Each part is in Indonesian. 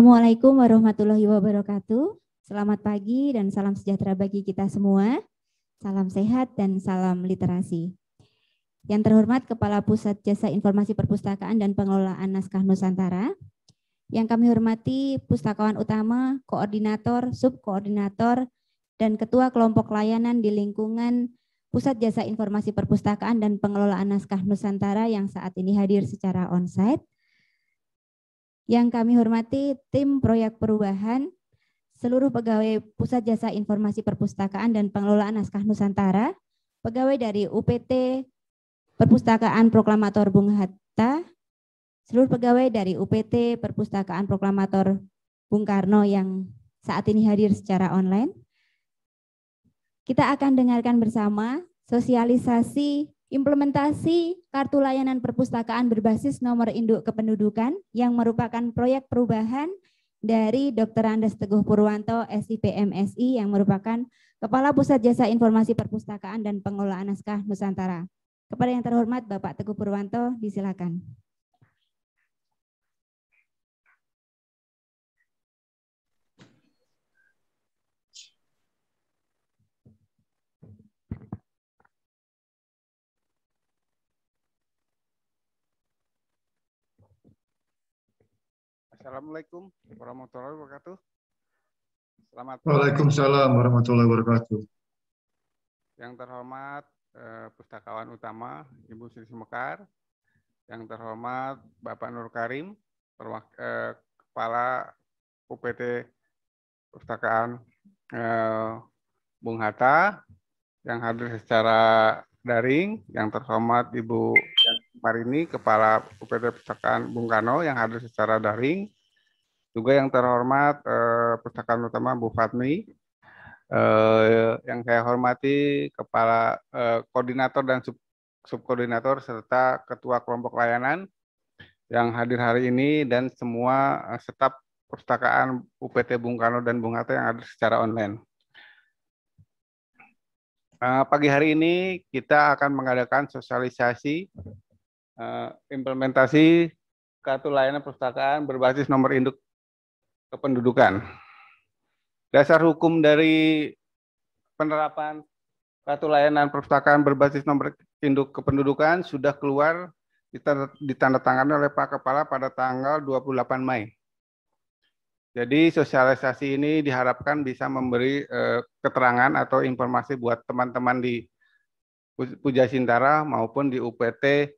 Assalamualaikum warahmatullahi wabarakatuh. Selamat pagi dan salam sejahtera bagi kita semua. Salam sehat dan salam literasi. Yang terhormat Kepala Pusat Jasa Informasi Perpustakaan dan Pengelolaan Naskah Nusantara. Yang kami hormati Pustakawan Utama, Koordinator, Subkoordinator, dan Ketua Kelompok Layanan di lingkungan Pusat Jasa Informasi Perpustakaan dan Pengelolaan Naskah Nusantara yang saat ini hadir secara onsite. Yang kami hormati tim proyek perubahan, seluruh pegawai Pusat Jasa Informasi Perpustakaan dan Pengelolaan Naskah Nusantara, pegawai dari UPT Perpustakaan Proklamator Bung Hatta, seluruh pegawai dari UPT Perpustakaan Proklamator Bung Karno yang saat ini hadir secara online. Kita akan dengarkan bersama sosialisasi implementasi kartu layanan perpustakaan berbasis nomor induk kependudukan yang merupakan proyek perubahan dari Dr. Andes Teguh Purwanto, SIPMSI, yang merupakan Kepala Pusat Jasa Informasi Perpustakaan dan Pengelolaan Naskah Nusantara. Kepada yang terhormat Bapak Teguh Purwanto, disilakan. Assalamualaikum warahmatullahi wabarakatuh. Selamat pagi. Waalaikumsalam warahmatullahi wabarakatuh. Yang terhormat Pustakawan Utama Ibu Sri Mekar, yang terhormat Bapak Nur Karim, Kepala UPT Perpustakaan Bung Hatta, yang hadir secara daring, yang terhormat Ibu Marini, Kepala UPT Perpustakaan Bung Karno, yang hadir secara daring. Juga yang terhormat Perpustakaan Utama Bu Fatmi, yang saya hormati Kepala Koordinator dan Subkoordinator serta Ketua Kelompok Layanan yang hadir hari ini, dan semua staf Perpustakaan UPT Bung Karno dan Bung Hatta yang hadir secara online. Pagi hari ini kita akan mengadakan sosialisasi implementasi kartu layanan perpustakaan berbasis nomor induk kependudukan. Dasar hukum dari penerapan kartu layanan perpustakaan berbasis nomor induk kependudukan sudah keluar, ditandatangani oleh Pak Kepala pada tanggal 28 Mei. Jadi sosialisasi ini diharapkan bisa memberi keterangan atau informasi buat teman-teman di Puja Sintara maupun di UPT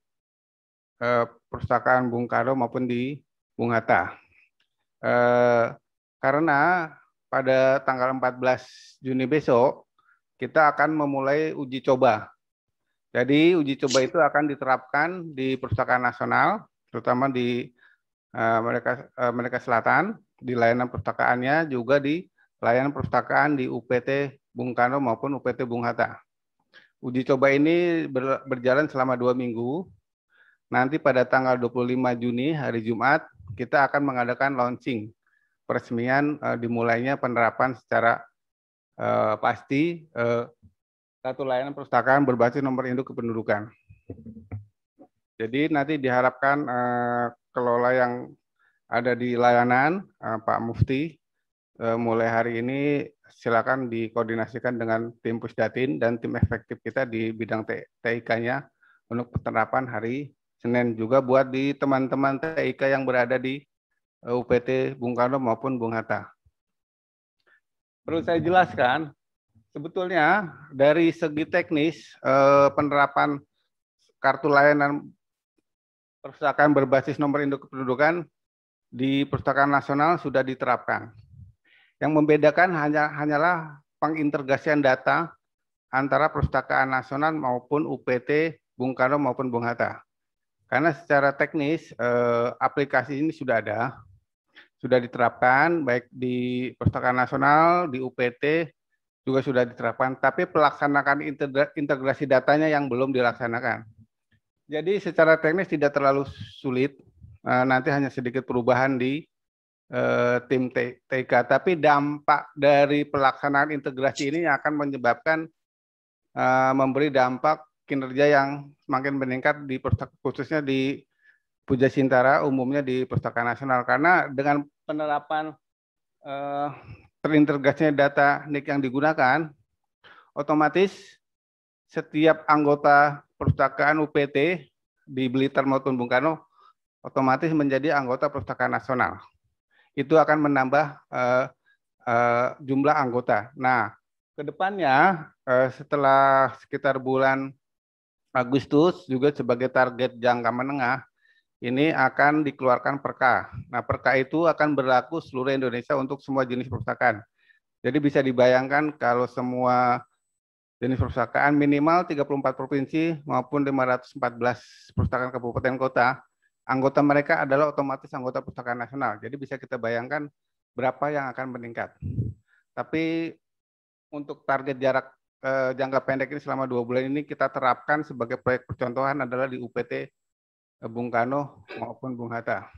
Perpustakaan Bung Karno maupun di Bung Hatta. Karena pada tanggal 14 Juni besok kita akan memulai uji coba. Jadi uji coba itu akan diterapkan di Perpustakaan Nasional, terutama di Merdeka Selatan, di layanan perpustakaannya, juga di layanan perpustakaan di UPT Bung Karno maupun UPT Bung Hatta. Uji coba ini berjalan selama 2 minggu. Nanti pada tanggal 25 Juni, hari Jumat, kita akan mengadakan launching peresmian dimulainya penerapan secara pasti kartu layanan perpustakaan berbasis nomor induk kependudukan. Jadi nanti diharapkan kelola yang ada di layanan, Pak Mufti, mulai hari ini silakan dikoordinasikan dengan tim Pusdatin dan tim efektif kita di bidang TIK-nya untuk penerapan hari Senin, juga buat di teman-teman TIK yang berada di UPT Bung Karno maupun Bung Hatta. Perlu saya jelaskan, sebetulnya dari segi teknis penerapan kartu layanan perpustakaan berbasis nomor induk kependudukan di Perpustakaan Nasional sudah diterapkan. Yang membedakan hanyalah pengintegrasian data antara Perpustakaan Nasional maupun UPT Bung Karno maupun Bung Hatta. Karena secara teknis aplikasi ini sudah ada, sudah diterapkan baik di Perpustakaan Nasional, di UPT juga sudah diterapkan, tapi pelaksanaan integrasi datanya yang belum dilaksanakan. Jadi secara teknis tidak terlalu sulit, nanti hanya sedikit perubahan di tim TK, tapi dampak dari pelaksanaan integrasi ini akan menyebabkan memberi dampak kinerja yang semakin meningkat di khususnya di Puja Sintara, umumnya di Perpustakaan Nasional, karena dengan penerapan terintegrasinya data NIK yang digunakan, otomatis setiap anggota perpustakaan UPT di Blitar maupun Bung Karno otomatis menjadi anggota Perpustakaan Nasional. Itu akan menambah jumlah anggota. Nah, kedepannya setelah sekitar bulan Agustus juga sebagai target jangka menengah, ini akan dikeluarkan Perka. Nah, Perka itu akan berlaku seluruh Indonesia untuk semua jenis perpustakaan. Jadi bisa dibayangkan kalau semua jenis perpustakaan minimal 34 provinsi maupun 514 perpustakaan kabupaten kota, anggota mereka adalah otomatis anggota Perpustakaan Nasional. Jadi bisa kita bayangkan berapa yang akan meningkat. Tapi untuk target jarak jangka pendek ini selama 2 bulan ini kita terapkan sebagai proyek percontohan adalah di UPT Bung Karno maupun Bung Hatta.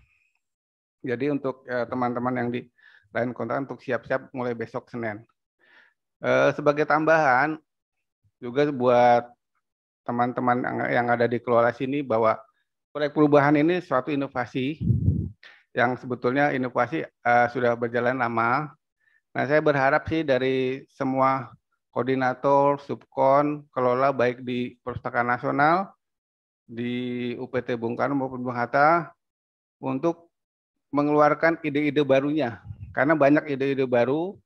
Jadi untuk teman-teman yang di lain kota untuk siap-siap mulai besok Senin. Sebagai tambahan juga buat teman-teman yang ada di kelola sini bahwa proyek perubahan ini suatu inovasi yang sebetulnya inovasi sudah berjalan lama. Nah, saya berharap sih dari semua koordinator, subkon, kelola baik di Perpustakaan Nasional, di UPT Bung Karno maupun Bung Hatta untuk mengeluarkan ide-ide barunya. Karena banyak ide-ide baru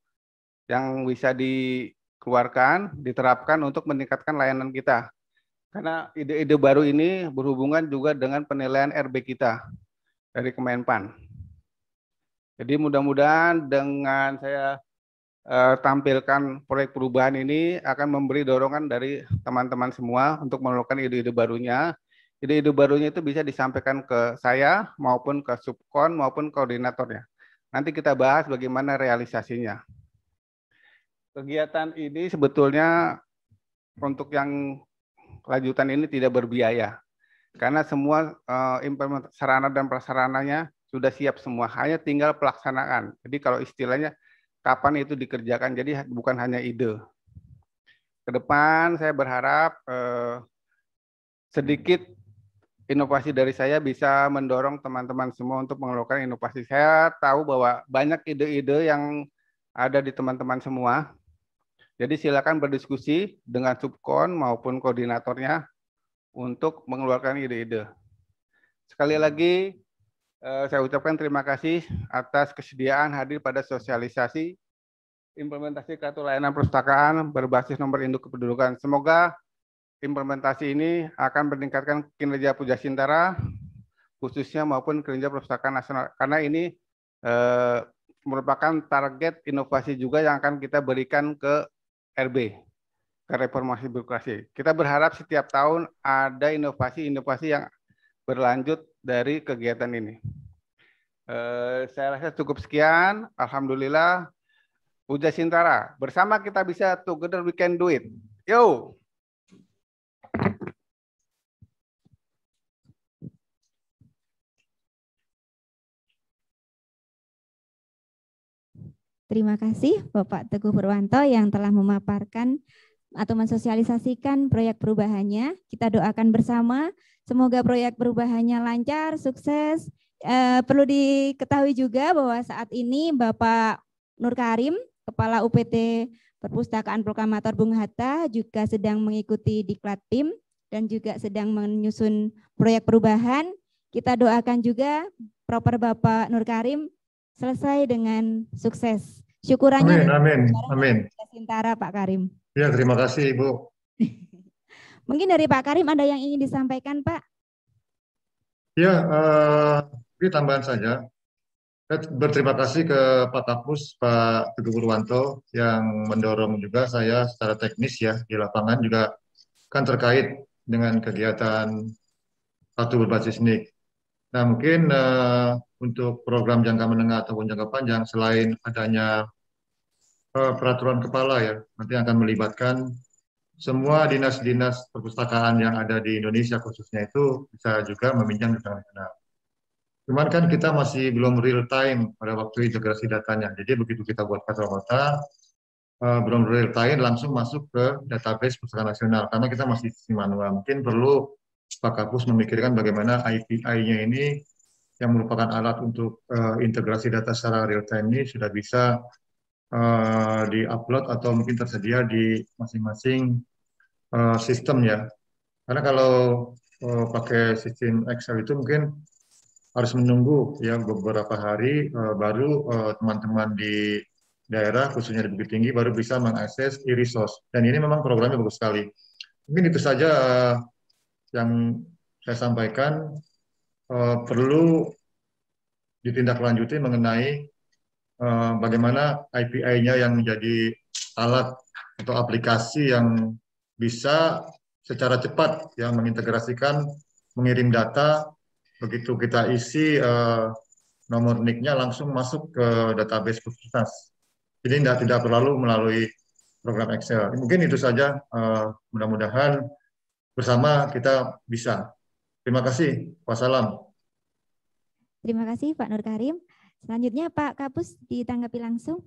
yang bisa dikeluarkan, diterapkan untuk meningkatkan layanan kita. Karena ide-ide baru ini berhubungan juga dengan penilaian RB kita dari Kemenpan. Jadi mudah-mudahan dengan saya tampilkan proyek perubahan ini akan memberi dorongan dari teman-teman semua untuk melakukan ide-ide barunya. Ide-ide barunya itu bisa disampaikan ke saya maupun ke subkon maupun koordinatornya. Nanti kita bahas bagaimana realisasinya. Kegiatan ini sebetulnya untuk yang lanjutan ini tidak berbiaya. Karena semua sarana dan prasarananya sudah siap semua, hanya tinggal pelaksanaan. Jadi kalau istilahnya kapan itu dikerjakan, jadi bukan hanya ide. Ke depan saya berharap sedikit inovasi dari saya bisa mendorong teman-teman semua untuk melakukan inovasi. Saya tahu bahwa banyak ide-ide yang ada di teman-teman semua. Jadi silakan berdiskusi dengan subkon maupun koordinatornya untuk mengeluarkan ide-ide. Sekali lagi, saya ucapkan terima kasih atas kesediaan hadir pada sosialisasi implementasi kartu layanan perpustakaan berbasis nomor induk kependudukan. Semoga implementasi ini akan meningkatkan kinerja Puja Sintara, khususnya maupun kinerja Perpustakaan Nasional. Karena ini merupakan target inovasi juga yang akan kita berikan ke RB, ke reformasi birokrasi. Kita berharap setiap tahun ada inovasi-inovasi yang berlanjut dari kegiatan ini. Saya rasa cukup sekian. Alhamdulillah, Puja Sintara. Bersama kita bisa, together we can do it. Yo! Terima kasih Bapak Teguh Purwanto yang telah memaparkan atau mensosialisasikan proyek perubahannya. Kita doakan bersama, semoga proyek perubahannya lancar, sukses. Perlu diketahui juga bahwa saat ini Bapak Nur Karim, Kepala UPT Perpustakaan Proklamator Bung Hatta juga sedang mengikuti Diklat PIM dan juga sedang menyusun proyek perubahan. Kita doakan juga proper Bapak Nur Karim selesai dengan sukses. Syukurannya. Amin. Sintara Pak Karim. Ya, terima kasih Ibu. Mungkin dari Pak Karim ada yang ingin disampaikan Pak? Ya, ini tambahan saja. Saya berterima kasih ke Pak Kapus, Pak Teguh Purwanto yang mendorong juga saya secara teknis ya di lapangan juga kan terkait dengan kegiatan kartu berbasis NIK. Nah, mungkin untuk program jangka menengah ataupun jangka panjang, selain adanya peraturan kepala ya, nanti akan melibatkan semua dinas-dinas perpustakaan yang ada di Indonesia khususnya itu bisa juga meminjam data nasional. Cuman kan kita masih belum real time pada waktu integrasi datanya. Jadi begitu kita buat kata-kata, belum real time langsung masuk ke database perpustakaan nasional karena kita masih manual. Mungkin perlu Pak Kapus memikirkan bagaimana API-nya ini yang merupakan alat untuk integrasi data secara real time ini sudah bisa di-upload atau mungkin tersedia di masing-masing sistem ya. Karena kalau pakai sistem Excel itu mungkin harus menunggu ya beberapa hari baru teman-teman di daerah khususnya di Bukit Tinggi baru bisa mengakses e-resource. Dan ini memang programnya bagus sekali. Mungkin itu saja yang saya sampaikan. Perlu ditindaklanjuti mengenai bagaimana IPI-nya yang menjadi alat atau aplikasi yang bisa secara cepat yang mengintegrasikan, mengirim data, begitu kita isi nomor NIK-nya langsung masuk ke database puskesmas. Jadi tidak perlu melalui program Excel. Mungkin itu saja, mudah-mudahan bersama kita bisa. Terima kasih. Wassalam. Terima kasih Pak Nur Karim. Selanjutnya Pak Kapus ditanggapi langsung.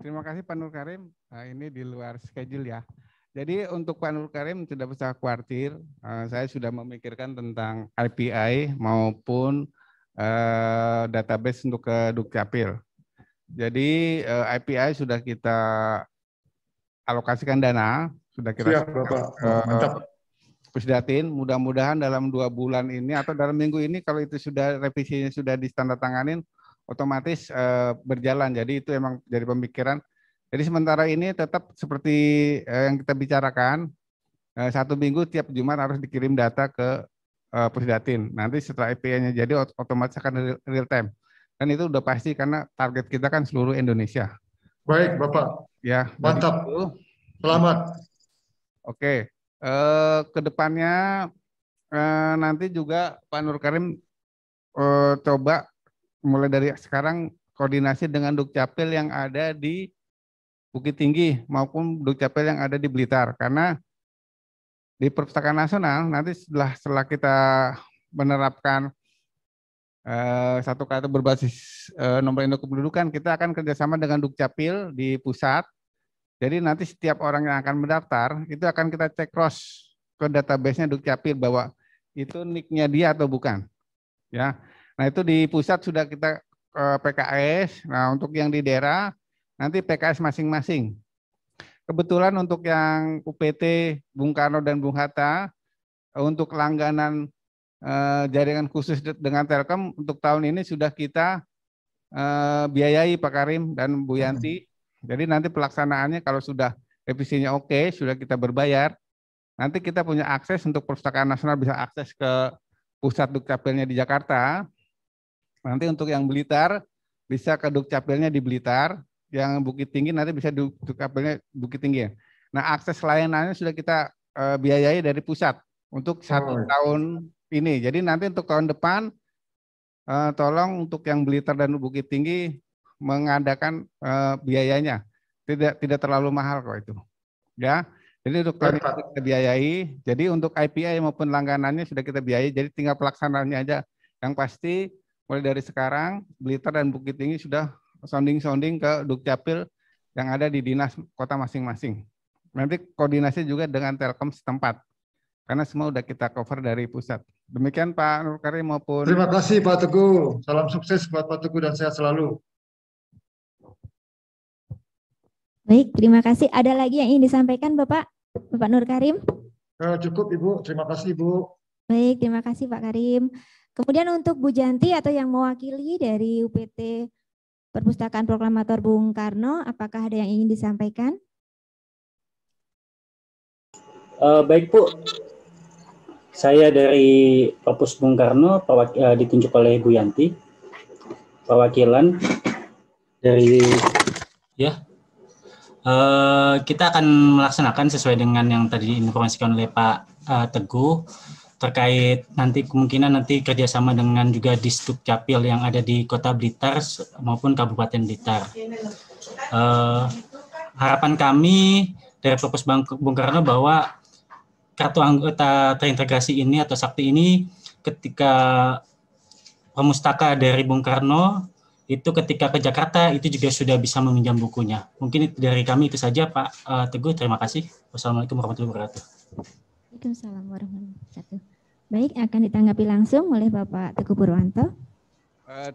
Terima kasih Pak Nur Karim. Ini di luar schedule ya. Jadi untuk Pak Nur Karim tidak usah khawatir. Saya sudah memikirkan tentang IPI maupun database untuk ke Dukcapil. Jadi IPI sudah kita alokasikan dana, sudah kita siap Bapak. Mantap. Pusdatin, mudah-mudahan dalam 2 bulan ini atau dalam minggu ini kalau itu sudah revisinya sudah ditandatanganin, otomatis berjalan. Jadi itu emang jadi pemikiran. Jadi sementara ini tetap seperti yang kita bicarakan, 1 minggu tiap Jumat harus dikirim data ke Pusdatin. Nanti setelah IPI-nya jadi otomatis akan real time. Dan itu udah pasti karena target kita kan seluruh Indonesia. Baik Bapak. Ya, mantap. Selamat. Oke, kedepannya nanti juga Pak Nur Karim coba mulai dari sekarang koordinasi dengan Dukcapil yang ada di Bukit Tinggi maupun Dukcapil yang ada di Blitar, karena di Perpustakaan Nasional nanti setelah kita menerapkan satu kartu berbasis nomor induk kependudukan, kita akan kerjasama dengan Dukcapil di pusat. Jadi nanti setiap orang yang akan mendaftar itu akan kita cek cross ke database-nya Dukcapil bahwa itu nick-nya dia atau bukan. Ya, nah itu di pusat sudah kita PKS. Nah untuk yang di daerah nanti PKS masing-masing. Kebetulan untuk yang UPT Bung Karno dan Bung Hatta untuk langganan jaringan khusus dengan Telkom untuk tahun ini sudah kita biayai Pak Karim dan Bu Yanti. Jadi nanti pelaksanaannya kalau sudah revisinya oke, sudah kita berbayar, nanti kita punya akses untuk Perpustakaan Nasional bisa akses ke pusat Dukcapilnya di Jakarta. Nanti untuk yang Blitar bisa ke Dukcapilnya di Blitar, yang Bukit Tinggi nanti bisa Dukcapilnya Bukit Tinggi. Nah akses layanannya sudah kita biayai dari pusat untuk 1 tahun ini. Jadi nanti untuk tahun depan tolong untuk yang Blitar dan Bukit Tinggi mengadakan biayanya, tidak terlalu mahal kok itu, ya. Jadi untuk tahun ini kita biayai. Jadi untuk IPI maupun langganannya sudah kita biayai. Jadi tinggal pelaksanaannya aja. Yang pasti mulai dari sekarang Blitar dan Bukit Tinggi sudah sounding ke Dukcapil yang ada di dinas kota masing-masing. Nanti koordinasi juga dengan Telkom setempat, karena semua udah kita cover dari pusat. Demikian Pak Nur Karim maupun. Terima kasih Pak Teguh. Salam sukses buat Pak Teguh dan sehat selalu. Baik, terima kasih. Ada lagi yang ingin disampaikan Bapak Nur Karim? Cukup Ibu, terima kasih Ibu. Baik, terima kasih Pak Karim. Kemudian untuk Bu Janti atau yang mewakili dari UPT Perpustakaan Proklamator Bung Karno, apakah ada yang ingin disampaikan? Baik Bu, saya dari Perpus Bung Karno ditunjuk oleh Bu Yanti, perwakilan dari ya. Kita akan melaksanakan sesuai dengan yang tadi diinformasikan oleh Pak Teguh terkait nanti kemungkinan nanti kerjasama dengan juga Dukcapil yang ada di Kota Blitar maupun Kabupaten Blitar. Harapan kami dari Perpus Bung Karno bahwa kartu anggota terintegrasi ini atau sakti ini ketika pemustaka dari Bung Karno itu ketika ke Jakarta itu juga sudah bisa meminjam bukunya. Mungkin dari kami itu saja Pak Teguh, terima kasih. Wassalamualaikum warahmatullahi wabarakatuh. Waalaikumsalam warahmatullahi wabarakatuh. Baik, akan ditanggapi langsung oleh Bapak Teguh Purwanto.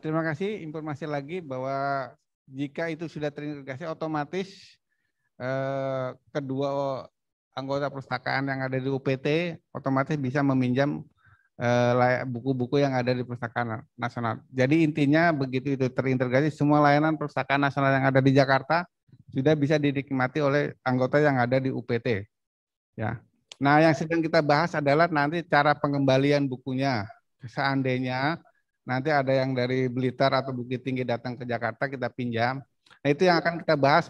Terima kasih. Informasi lagi bahwa jika itu sudah terintegrasi, otomatis kedua anggota perpustakaan yang ada di UPT otomatis bisa meminjam buku-buku yang ada di Perpustakaan Nasional. Jadi intinya begitu itu terintegrasi, semua layanan Perpustakaan Nasional yang ada di Jakarta sudah bisa dinikmati oleh anggota yang ada di UPT. Ya. Nah, yang sedang kita bahas adalah nanti cara pengembalian bukunya. Seandainya nanti ada yang dari Blitar atau Bukit Tinggi datang ke Jakarta, kita pinjam. Nah, itu yang akan kita bahas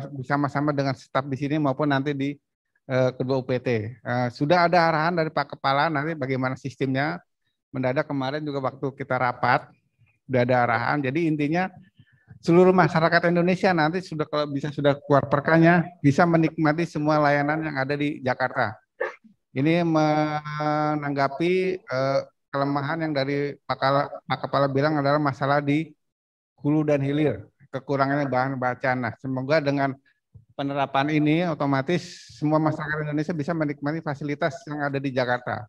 bersama-sama dengan staf di sini maupun nanti di kedua UPT. Sudah ada arahan dari Pak Kepala nanti bagaimana sistemnya. Mendadak kemarin juga waktu kita rapat sudah ada arahan. Jadi intinya seluruh masyarakat Indonesia nanti sudah kalau bisa sudah keluar perkanya bisa menikmati semua layanan yang ada di Jakarta. Ini menanggapi kelemahan yang dari Pak Kepala bilang adalah masalah di hulu dan hilir, kekurangannya bahan bacaan. Nah, semoga dengan penerapan ini otomatis semua masyarakat Indonesia bisa menikmati fasilitas yang ada di Jakarta,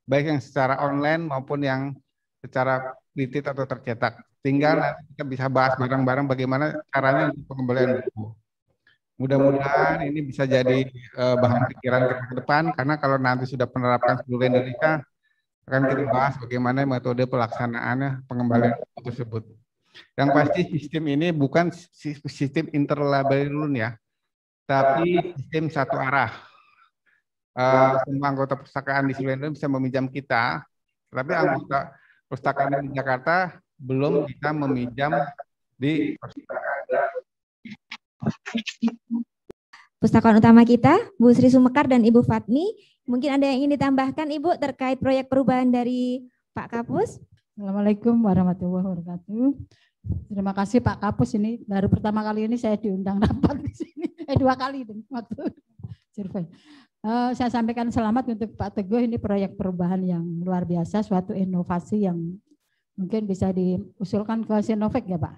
baik yang secara online maupun yang secara printed atau tercetak. Tinggal nanti kita bisa bahas bareng-bareng bagaimana caranya untuk pengembalian buku. Mudah-mudahan ini bisa jadi bahan pikiran kita ke depan, karena kalau nanti sudah penerapan seluruh Indonesia, akan kita bahas bagaimana metode pelaksanaannya pengembalian buku tersebut. Yang pasti sistem ini bukan sistem interlibrary loan ya, tapi sistem satu arah. Semua anggota perpustakaan di seluruh Indonesia bisa meminjam kita, tapi anggota perpustakaan di Jakarta belum bisa meminjam di Pustakaan utama kita, Bu Sri Sumekar dan Ibu Fatmi. Mungkin ada yang ingin ditambahkan Ibu terkait proyek perubahan dari Pak Kapus? Assalamualaikum warahmatullahi wabarakatuh. Terima kasih Pak Kapus, ini baru pertama kali ini saya diundang rapat di sini. 2 kali waktu survei. Saya sampaikan selamat untuk Pak Teguh, ini proyek perubahan yang luar biasa, suatu inovasi yang mungkin bisa diusulkan ke Sinovac ya Pak,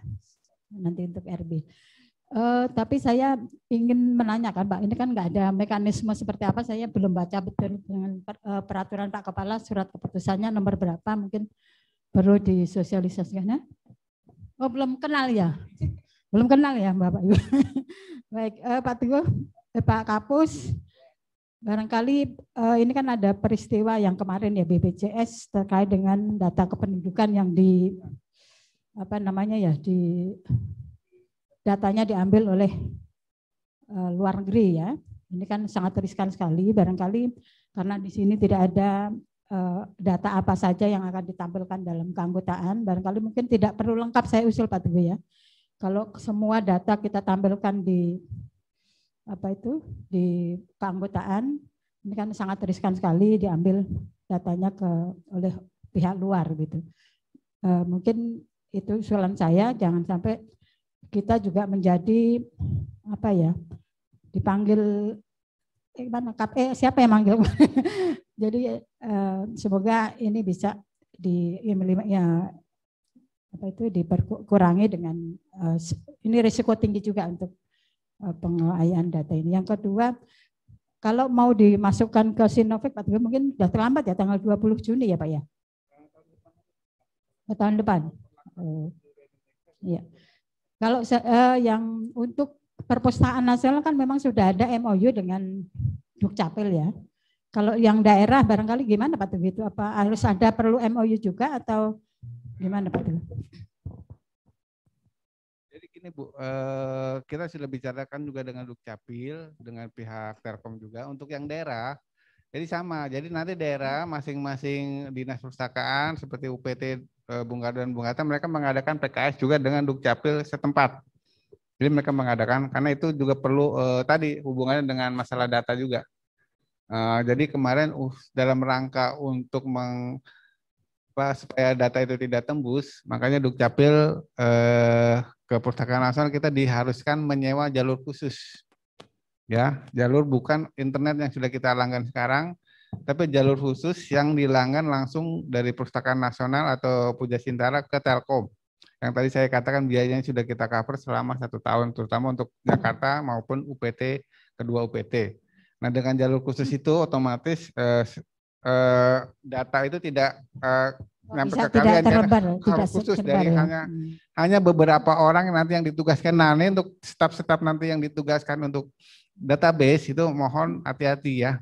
nanti untuk RB. Tapi saya ingin menanyakan Pak, ini kan nggak ada mekanisme seperti apa, saya belum baca betul dengan peraturan Pak Kepala, surat keputusannya nomor berapa, mungkin perlu disosialisasikan ya. Oh belum kenal ya? Belum kenal ya Bapak Ibu. Baik, Pak Teguh, Pak Kapus, barangkali ini kan ada peristiwa yang kemarin ya BPJS terkait dengan data kependudukan yang di datanya diambil oleh luar negeri ya. Ini kan sangat riskan sekali, barangkali karena di sini tidak ada data apa saja yang akan ditampilkan dalam keanggotaan, barangkali mungkin tidak perlu lengkap saya usul Pak Teguh ya. Kalau semua data kita tampilkan di di keanggotaan, ini kan sangat riskan sekali diambil datanya oleh pihak luar gitu. Mungkin itu usulan saya, jangan sampai kita juga menjadi dipanggil siapa yang manggil? Jadi semoga ini bisa diperkurangi dengan ini risiko tinggi juga untuk pengelolaan data ini. Yang kedua, kalau mau dimasukkan ke Sinovac, Pak Teguh, mungkin sudah terlambat ya, tanggal 20 Juni ya Pak ya? Tahun depan. Iya. Kalau yang untuk perpustakaan nasional kan memang sudah ada MOU dengan Dukcapil ya. Kalau yang daerah barangkali gimana Pak Teguh itu? Apa harus ada perlu MOU juga atau gimana Pak Teguh? Jadi gini Bu, kita sudah bicarakan juga dengan Dukcapil, dengan pihak Telkom juga untuk yang daerah. Jadi sama, jadi nanti daerah masing-masing dinas perpustakaan seperti UPT Bung Karno dan Bung Hatta, mereka mengadakan PKS juga dengan Dukcapil setempat. Jadi mereka mengadakan, karena itu juga perlu tadi hubungannya dengan masalah data juga. Jadi kemarin dalam rangka untuk supaya data itu tidak tembus, makanya Dukcapil ke Perpustakaan Nasional kita diharuskan menyewa jalur khusus. Ya, jalur bukan internet yang sudah kita langgan sekarang, tapi jalur khusus yang dilanggan langsung dari Perpustakaan Nasional atau Puja Sintara ke Telkom. Yang tadi saya katakan biayanya sudah kita cover selama 1 tahun, terutama untuk Jakarta maupun UPT, kedua UPT. Nah, dengan jalur khusus itu otomatis data itu tidak nyampe ke kalian, harus khusus dari hanya beberapa orang nanti yang ditugaskan. Nah, ini untuk staf-staf nanti yang ditugaskan untuk database itu mohon hati-hati ya.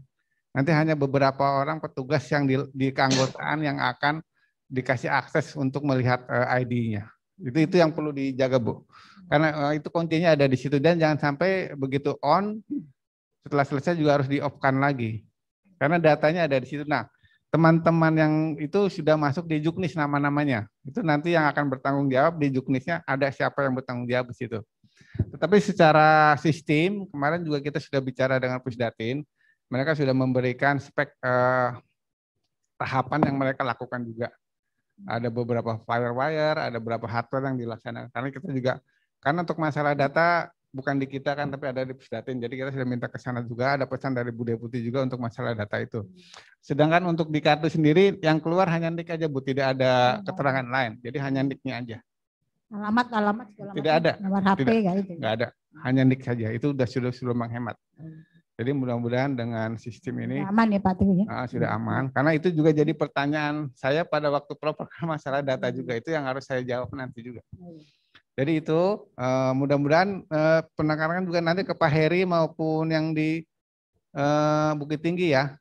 Nanti hanya beberapa orang petugas yang di keanggotaan yang akan dikasih akses untuk melihat ID-nya. Itu yang perlu dijaga, Bu. Karena itu kuncinya ada di situ, dan jangan sampai begitu on setelah selesai juga harus di-off-kan lagi. Karena datanya ada di situ. Nah, teman-teman yang itu sudah masuk di Juknis nama-namanya. Itu nanti yang akan bertanggung jawab di Juknisnya, ada siapa yang bertanggung jawab di situ. Tetapi secara sistem, kemarin juga kita sudah bicara dengan Pusdatin, mereka sudah memberikan spek tahapan yang mereka lakukan juga. Ada beberapa firewire, ada beberapa hardware yang dilaksanakan. Karena kita juga, karena untuk masalah data bukan di kita kan, tapi ada di Pusdatin. Jadi kita sudah minta ke sana juga, ada pesan dari Bu Deputi juga untuk masalah data itu. Sedangkan untuk di kartu sendiri, yang keluar hanya NIK aja, Bu, tidak ada keterangan lain. Jadi hanya NIK-nya aja. Alamat segala tidak ada, nomor HP nggak ada, hanya NIK saja. Itu sudah menghemat. Jadi mudah-mudahan dengan sistem ini aman ya Pak Teguh ya. Sudah aman. Karena itu juga jadi pertanyaan saya pada waktu program masalah data juga, itu yang harus saya jawab nanti juga. Jadi itu mudah-mudahan penekanan juga nanti ke Pak Heri maupun yang di Bukit Tinggi ya.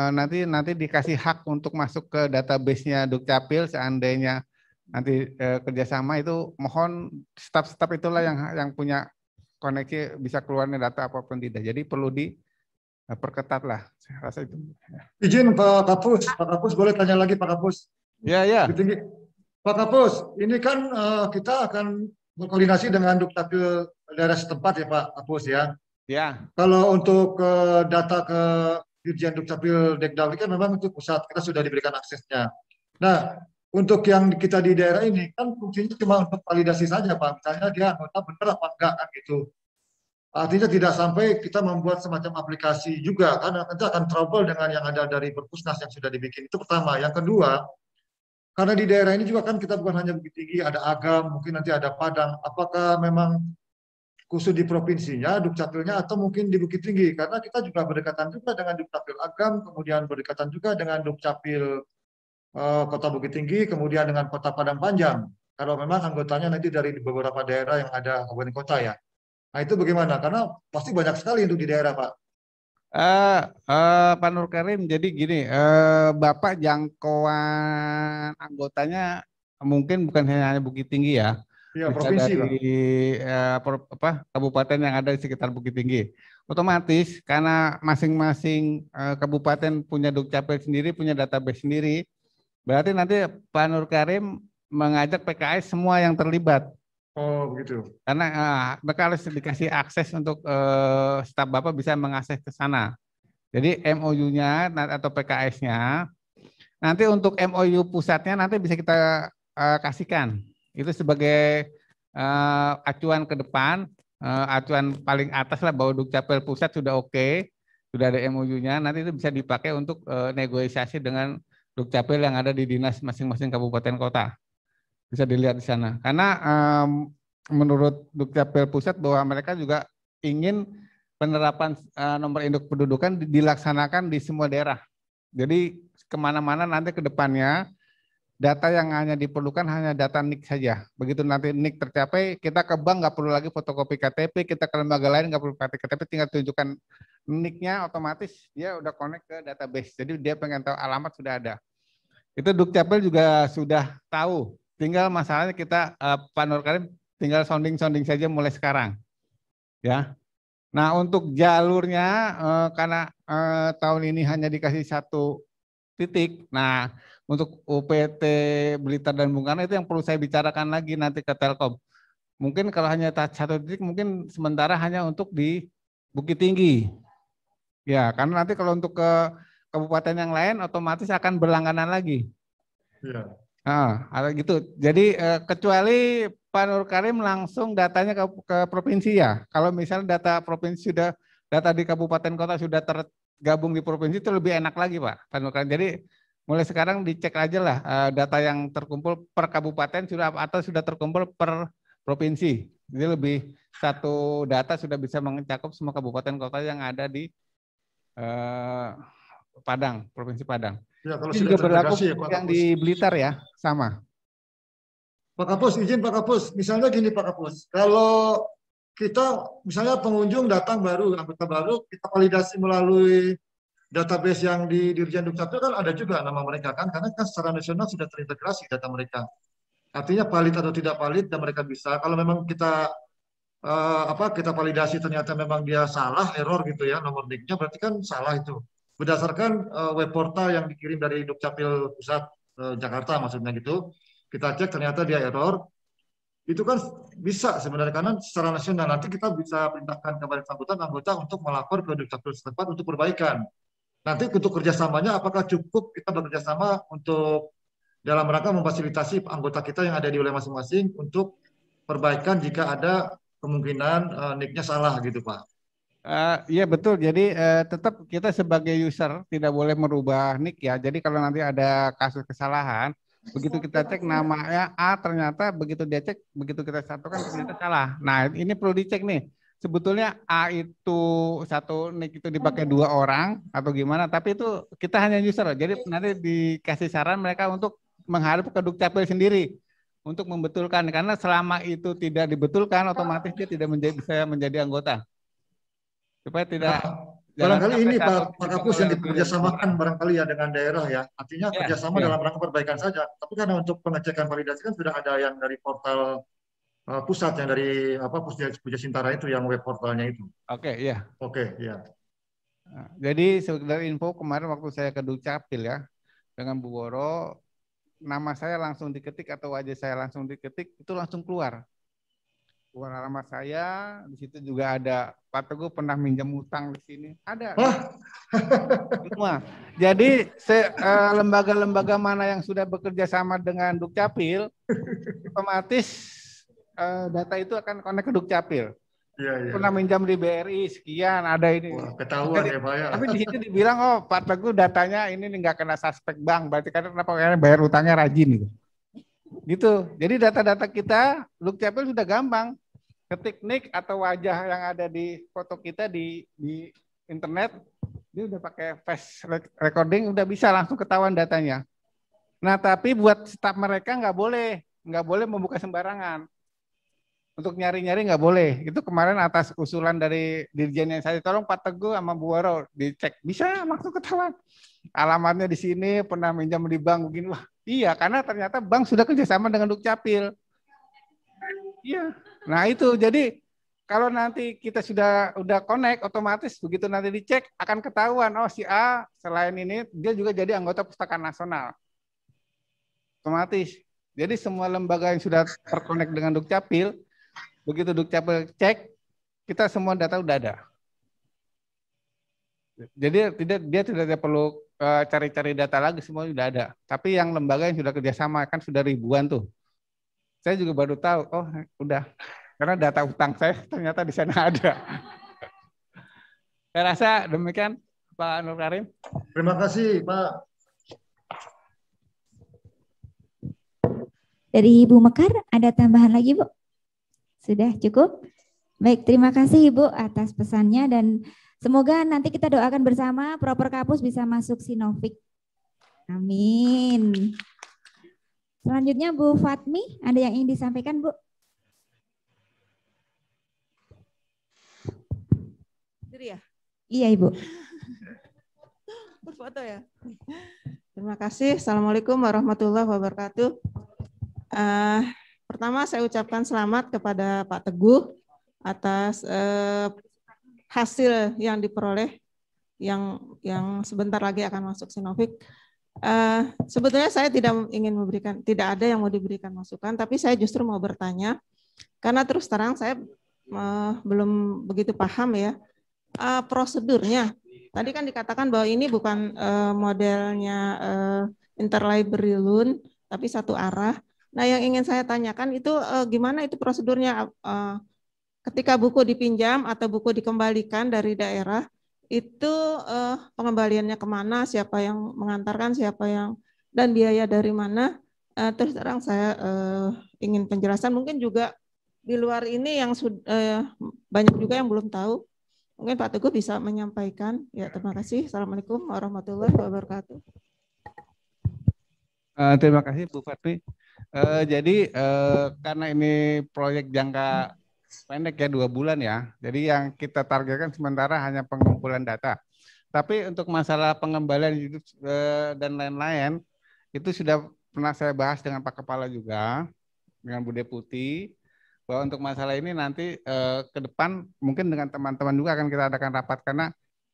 Nanti dikasih hak untuk masuk ke database-nya Dukcapil seandainya nanti kerjasama, itu mohon staf-staf itulah yang punya koneksi bisa keluarnya data apapun tidak. Jadi perlu diperketat lah, saya rasa itu. Izin Pak Kapus boleh tanya lagi Pak Kapus? Ya. Pak Kapus, ini kan kita akan berkoordinasi dengan Dukcapil daerah setempat ya Pak Kapus ya. Ya. Kalau untuk data ke Dirjen Dukcapil Dekdawli kan memang itu pusat, kita sudah diberikan aksesnya. Nah, untuk yang kita di daerah ini kan fungsinya cuma untuk validasi saja Pak. Misalnya dia anggota benar apa enggak kan gitu. Artinya tidak sampai kita membuat semacam aplikasi juga, karena nanti akan trouble dengan yang ada dari Perpusnas yang sudah dibikin. Itu pertama. Yang kedua, karena di daerah ini juga kan kita bukan hanya Bukit Tinggi, ada Agam, mungkin nanti ada Padang. Apakah memang khusus di provinsinya, Dukcapilnya, atau mungkin di Bukit Tinggi? Karena kita juga berdekatan juga dengan Dukcapil Agam, kemudian berdekatan juga dengan Dukcapil Kota Bukit Tinggi, kemudian dengan Kota Padang Panjang. Kalau memang anggotanya nanti dari beberapa daerah yang ada kabupaten kota ya. Nah itu bagaimana? Karena pasti banyak sekali untuk di daerah Pak. Pak Nur Karim, jadi gini, Bapak jangkauan anggotanya mungkin bukan hanya Bukit Tinggi ya. Iya, bisa provinsi dari kabupaten yang ada di sekitar Bukit Tinggi. Otomatis karena masing-masing kabupaten punya Dukcapil sendiri, punya database sendiri. Berarti nanti Pak Nur Karim mengajak PKS semua yang terlibat. Oh begitu. Karena mereka harus dikasih akses untuk staf Bapak bisa mengakses ke sana. Jadi MOU-nya atau PKS-nya, nanti untuk MOU pusatnya nanti bisa kita kasihkan. Itu sebagai acuan ke depan, acuan paling atas lah bahwa Dukcapil pusat sudah oke, sudah ada MOU-nya, nanti itu bisa dipakai untuk negosiasi dengan Dukcapil yang ada di dinas masing-masing kabupaten kota. Bisa dilihat di sana. Karena menurut Dukcapil pusat bahwa mereka juga ingin penerapan nomor induk pendudukan dilaksanakan di semua daerah. Jadi kemana-mana nanti ke depannya data yang hanya diperlukan hanya data NIK saja. Begitu nanti NIK tercapai, kita ke bank nggak perlu lagi fotokopi KTP, kita ke lembaga lain nggak perlu KTP, tinggal tunjukkan NIK-nya, otomatis dia udah connect ke database. Jadi dia pengen tahu alamat sudah ada. Itu Dukcapil juga sudah tahu. Tinggal masalahnya kita Pak Nur Karim tinggal sounding saja mulai sekarang. Ya. Nah, untuk jalurnya karena tahun ini hanya dikasih 1 titik. Nah, untuk UPT Blitar dan Bung Karno itu yang perlu saya bicarakan lagi nanti ke Telkom. Mungkin kalau hanya 1 titik mungkin sementara hanya untuk di Bukit Tinggi. Ya, karena nanti kalau untuk ke kabupaten yang lain otomatis akan berlangganan lagi. Iya. Ada gitu. Jadi kecuali Pak Nur Karim langsung datanya ke provinsi ya. Kalau misalnya data provinsi sudah, data di kabupaten kota sudah tergabung di provinsi itu lebih enak lagi Pak Nur Karim. Jadi mulai sekarang dicek aja lah data yang terkumpul per kabupaten sudah atau sudah terkumpul per provinsi. Jadi lebih satu data sudah bisa mencakup semua kabupaten kota yang ada di Padang, Provinsi Padang. Ya, kalau Ini sudah juga berlaku terintegrasi ya, Pak yang Kapus. di Blitar ya, sama. Pak Kapus, izin Pak Kapus. Misalnya gini Pak Kapus, kalau kita misalnya pengunjung datang baru, anggota baru, kita validasi melalui database yang di Dirjen Dukcapil kan ada juga nama mereka kan, karena kan secara nasional sudah terintegrasi data mereka. Artinya valid atau tidak valid dan mereka bisa. Kalau memang kita kita validasi ternyata memang dia salah, error gitu ya nomor NIK-nya, berarti kan salah itu. Berdasarkan web portal yang dikirim dari Dukcapil Pusat Jakarta maksudnya gitu, kita cek ternyata dia error. Itu kan bisa sebenarnya karena secara nasional nanti kita bisa perintahkan kepada anggota untuk melapor ke Dukcapil setempat untuk perbaikan. Nanti untuk kerjasamanya apakah cukup kita bekerjasama untuk dalam rangka memfasilitasi anggota kita yang ada di wilayah masing-masing untuk perbaikan jika ada kemungkinan NIK-nya salah gitu Pak. Iya betul, jadi tetap kita sebagai user tidak boleh merubah NIK ya. Jadi kalau nanti ada kasus kesalahan, begitu kita cek namanya A ternyata begitu dia cek, begitu kita satukan ternyata salah. Nah ini perlu dicek nih. Sebetulnya A itu satu NIK itu dipakai 2 orang atau gimana, tapi itu kita hanya user. Jadi nanti dikasih saran mereka untuk menghadap ke Dukcapil sendiri untuk membetulkan, karena selama itu tidak dibetulkan otomatis dia tidak bisa menjadi anggota. Supaya tidak barangkali ini Pak Kapus yang dikerjasamakan barangkali ya dengan daerah ya. Artinya kerjasama dalam rangka perbaikan saja. Tapi karena untuk pengecekan validasi kan sudah ada yang dari portal pusat yang dari Puja Sintara itu yang web portalnya itu. Oke, iya. Oke, iya. Nah, jadi sekedar info kemarin waktu saya ke Dukcapil ya dengan Bu Woro, nama saya langsung diketik atau wajah saya langsung diketik, itu langsung keluar nama saya. Di situ juga ada Pak Teguh pernah minjam utang di sini, ada semua. Jadi lembaga-lembaga mana yang sudah bekerja sama dengan Dukcapil, otomatis data itu akan connect ke Dukcapil. Iya. Pernah minjam di BRI sekian, ada ini. Wah, ketahuan ya Pak ya. Tapi di situ dibilang, oh Pak Teguh datanya ini nggak kena suspek bank, berarti kan kenapa bayar utangnya rajin gitu. Jadi data-data kita Dukcapil sudah gampang. Ketik NIK atau wajah yang ada di foto kita di internet, dia udah pakai face recording, udah bisa langsung ketahuan datanya. Nah tapi buat staf mereka nggak boleh membuka sembarangan. Untuk nyari-nyari nggak boleh. Itu kemarin atas usulan dari Dirjen yang saya, tolong Pak Teguh sama Bu Woro dicek, bisa langsung ketahuan. Alamatnya di sini, pernah minjam di bank begini. Wah, iya karena ternyata bank sudah kerjasama dengan Dukcapil. Iya. Nah itu jadi kalau nanti kita udah connect, otomatis begitu nanti dicek akan ketahuan, oh si A selain ini dia juga jadi anggota Pustakaan Nasional. Otomatis. Jadi semua lembaga yang sudah terkonek dengan Dukcapil, begitu Dukcapil cek, kita semua data udah ada. Jadi dia tidak perlu cari-cari data lagi, semua sudah ada. Tapi yang lembaga yang sudah kerjasama kan sudah ribuan tuh. Saya juga baru tahu, oh udah. Karena data utang saya ternyata di sana ada. Saya rasa demikian Pak Nur Karim. Terima kasih Pak. Dari Ibu Mekar, ada tambahan lagi Bu? Sudah cukup? Baik, terima kasih Ibu atas pesannya dan semoga nanti kita doakan bersama Properkapus bisa masuk Sinovik. Amin. Selanjutnya Bu Fatmi, ada yang ingin disampaikan Bu? Ya? Iya Ibu. Berfoto ya. Terima kasih. Assalamualaikum warahmatullahi wabarakatuh. Pertama saya ucapkan selamat kepada Pak Teguh atas hasil yang diperoleh yang sebentar lagi akan masuk Sinovik. Sebetulnya saya tidak ada yang mau diberikan masukan, tapi saya justru mau bertanya karena terus terang saya belum begitu paham ya prosedurnya. Tadi kan dikatakan bahwa ini bukan modelnya interlibrary loan, tapi satu arah. Nah, yang ingin saya tanyakan itu gimana itu prosedurnya ketika buku dipinjam atau buku dikembalikan dari daerah, itu pengembaliannya kemana, siapa yang mengantarkan, siapa yang, dan biaya dari mana. Terus terang saya ingin penjelasan, mungkin juga di luar ini yang banyak juga yang belum tahu. Mungkin Pak Teguh bisa menyampaikan. Ya, terima kasih. Assalamualaikum warahmatullahi wabarakatuh. Terima kasih Bu Fatmi. Jadi karena ini proyek jangka pendek ya, 2 bulan ya. Jadi yang kita targetkan sementara hanya pengumpulan data. Tapi untuk masalah pengembalian hidup dan lain-lain itu sudah pernah saya bahas dengan Pak Kepala juga, dengan Bu Deputi, bahwa untuk masalah ini nanti ke depan mungkin dengan teman-teman juga akan kita adakan rapat, karena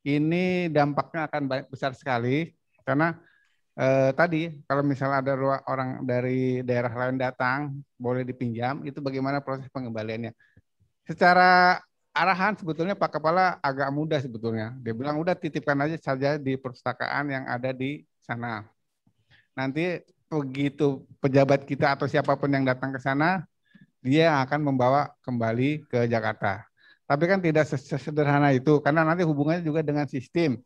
ini dampaknya akan besar sekali. Karena tadi kalau misalnya ada orang dari daerah lain datang boleh dipinjam, itu bagaimana proses pengembaliannya. Secara arahan sebetulnya Pak Kepala agak mudah sebetulnya. Dia bilang udah titipkan aja saja di perpustakaan yang ada di sana. Nanti begitu pejabat kita atau siapapun yang datang ke sana, dia akan membawa kembali ke Jakarta. Tapi kan tidak sesederhana itu, karena nanti hubungannya juga dengan sistem.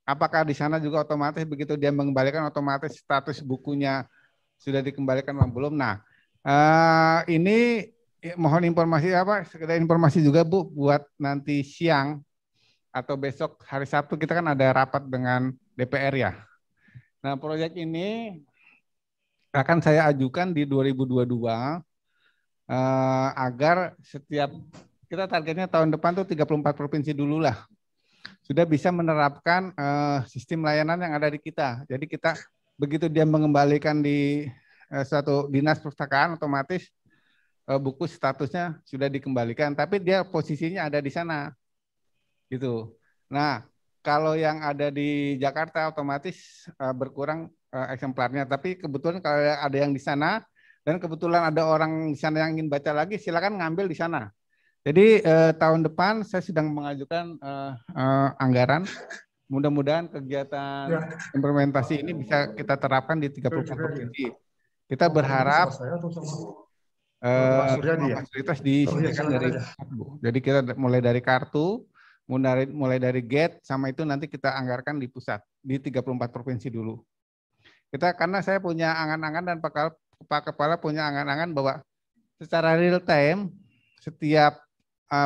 Apakah di sana juga otomatis begitu dia mengembalikan, otomatis status bukunya sudah dikembalikan atau belum? Nah, ini mohon informasi sekedar informasi juga Bu, buat nanti siang atau besok hari Sabtu kita kan ada rapat dengan DPR ya. Nah, proyek ini akan saya ajukan di 2022 agar setiap, kita targetnya tahun depan tuh 34 provinsi dulu lah sudah bisa menerapkan sistem layanan yang ada di kita. Jadi kita begitu dia mengembalikan di suatu dinas perpustakaan, otomatis buku statusnya sudah dikembalikan, tapi dia posisinya ada di sana, gitu. Nah, kalau yang ada di Jakarta otomatis berkurang eksemplarnya. Tapi kebetulan kalau ada yang di sana dan kebetulan ada orang di sana yang ingin baca lagi, silakan ngambil di sana. Jadi tahun depan saya sedang mengajukan anggaran. Mudah-mudahan kegiatan implementasi ini bisa kita terapkan di 34 provinsi. Kita berharap fasilitas disediakan dari kartu. Jadi kita mulai dari kartu, mulai dari gate, sama itu nanti kita anggarkan di pusat, di 34 provinsi dulu. Kita, karena saya punya angan-angan dan Pak Kepala punya angan-angan bahwa secara real time, setiap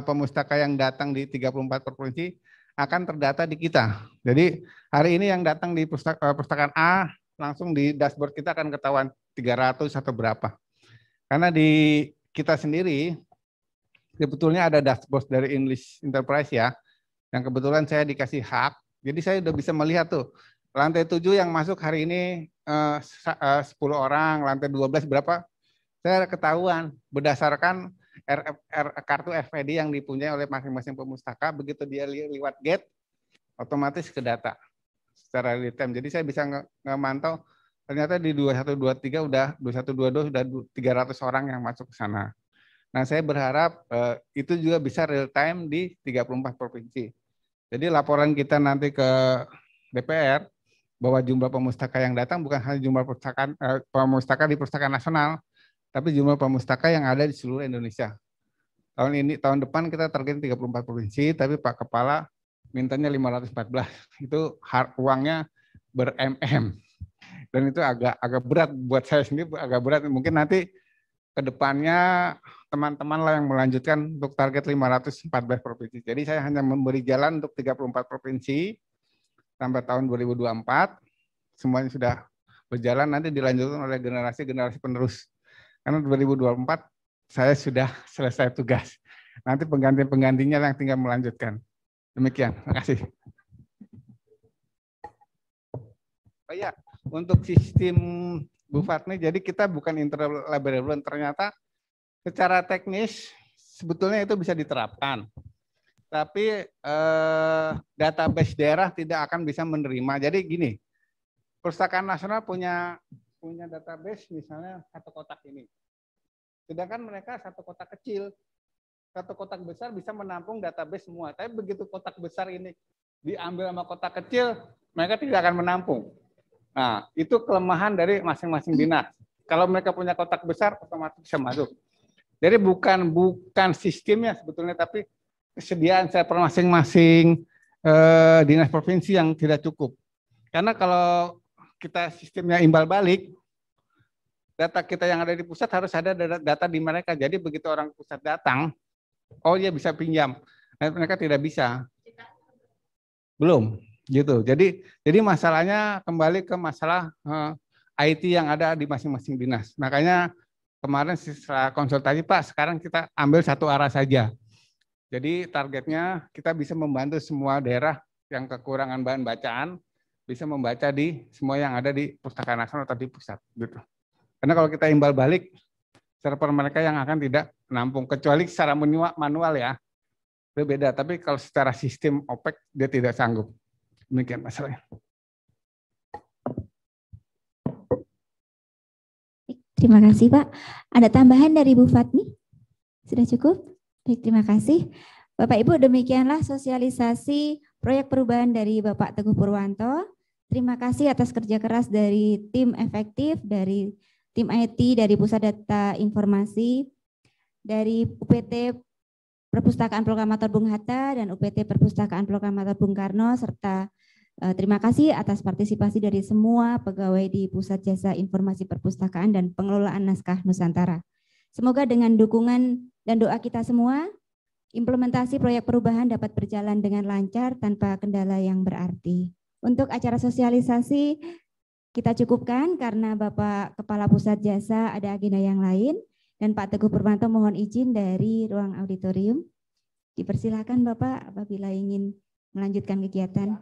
pemustaka yang datang di 34 provinsi akan terdata di kita. Jadi hari ini yang datang di perpustakaan A, langsung di dashboard kita akan ketahuan 300 atau berapa. Karena di kita sendiri, sebetulnya ada dashboard dari English Enterprise ya, yang kebetulan saya dikasih hak, jadi saya udah bisa melihat tuh, lantai 7 yang masuk hari ini 10 orang, lantai 12 berapa, saya ketahuan berdasarkan kartu RFID yang dipunyai oleh masing-masing pemustaka, begitu dia lewat gate, otomatis ke data secara real time. Jadi saya bisa ngemantau, ternyata di 2123 udah 2122 sudah 300 orang yang masuk ke sana. Nah, saya berharap itu juga bisa real time di 34 provinsi. Jadi laporan kita nanti ke DPR bahwa jumlah pemustaka yang datang bukan hanya jumlah pemustaka di Perpustakaan Nasional, tapi jumlah pemustaka yang ada di seluruh Indonesia. Tahun depan kita target 34 provinsi, tapi Pak Kepala mintanya 514. Itu uangnya ber-MM. Dan itu agak berat buat saya sendiri, agak berat. Mungkin nanti ke depannya teman-teman lah yang melanjutkan untuk target 514 provinsi. Jadi saya hanya memberi jalan untuk 34 provinsi sampai tahun 2024. Semuanya sudah berjalan, nanti dilanjutkan oleh generasi-generasi penerus. Karena 2024 saya sudah selesai tugas. Nanti penggantinya yang tinggal melanjutkan. Demikian, terima kasih. Oh ya, untuk sistem Bu Fatmi, jadi kita bukan interlibrary, ternyata secara teknis sebetulnya itu bisa diterapkan. Tapi database daerah tidak akan bisa menerima. Jadi gini, Perpustakaan Nasional punya database misalnya satu kotak ini. Sedangkan mereka satu kotak kecil. Satu kotak besar bisa menampung database semua. Tapi begitu kotak besar ini diambil sama kotak kecil, mereka tidak akan menampung. Nah, itu kelemahan dari masing-masing dinas. Kalau mereka punya kotak besar, otomatis bisa masuk. Jadi bukan sistemnya sebetulnya, tapi kesediaan saya per masing-masing dinas provinsi yang tidak cukup. Karena kalau kita sistemnya imbal balik, data kita yang ada di pusat harus ada data di mereka. Jadi begitu orang pusat datang, oh dia bisa pinjam. Nah, mereka tidak bisa. Belum, gitu. Jadi masalahnya kembali ke masalah IT yang ada di masing-masing dinas. Makanya kemarin setelah konsultasi, Pak, sekarang kita ambil satu arah saja. Jadi targetnya kita bisa membantu semua daerah yang kekurangan bahan bacaan bisa membaca di semua yang ada di Perpustakaan Nasional atau di pusat, gitu. Karena kalau kita imbal balik, server mereka yang akan tidak menampung, kecuali secara manual ya, itu beda. Tapi kalau secara sistem OPEC dia tidak sanggup. Demikian masalahnya. Terima kasih Pak. Ada tambahan dari Bu Fatmi? Sudah cukup? Baik, terima kasih. Bapak Ibu, demikianlah sosialisasi proyek perubahan dari Bapak Teguh Purwanto. Terima kasih atas kerja keras dari tim efektif, dari tim IT, dari Pusat Data Informasi, dari UPT Perpustakaan Proklamator Bung Hatta dan UPT Perpustakaan Proklamator Bung Karno, serta terima kasih atas partisipasi dari semua pegawai di Pusat Jasa Informasi Perpustakaan dan Pengelolaan Naskah Nusantara. Semoga dengan dukungan dan doa kita semua, implementasi proyek perubahan dapat berjalan dengan lancar tanpa kendala yang berarti. Untuk acara sosialisasi kita cukupkan karena Bapak Kepala Pusat Jasa ada agenda yang lain dan Pak Teguh Purwanto mohon izin dari ruang auditorium. Dipersilakan Bapak apabila ingin melanjutkan kegiatan.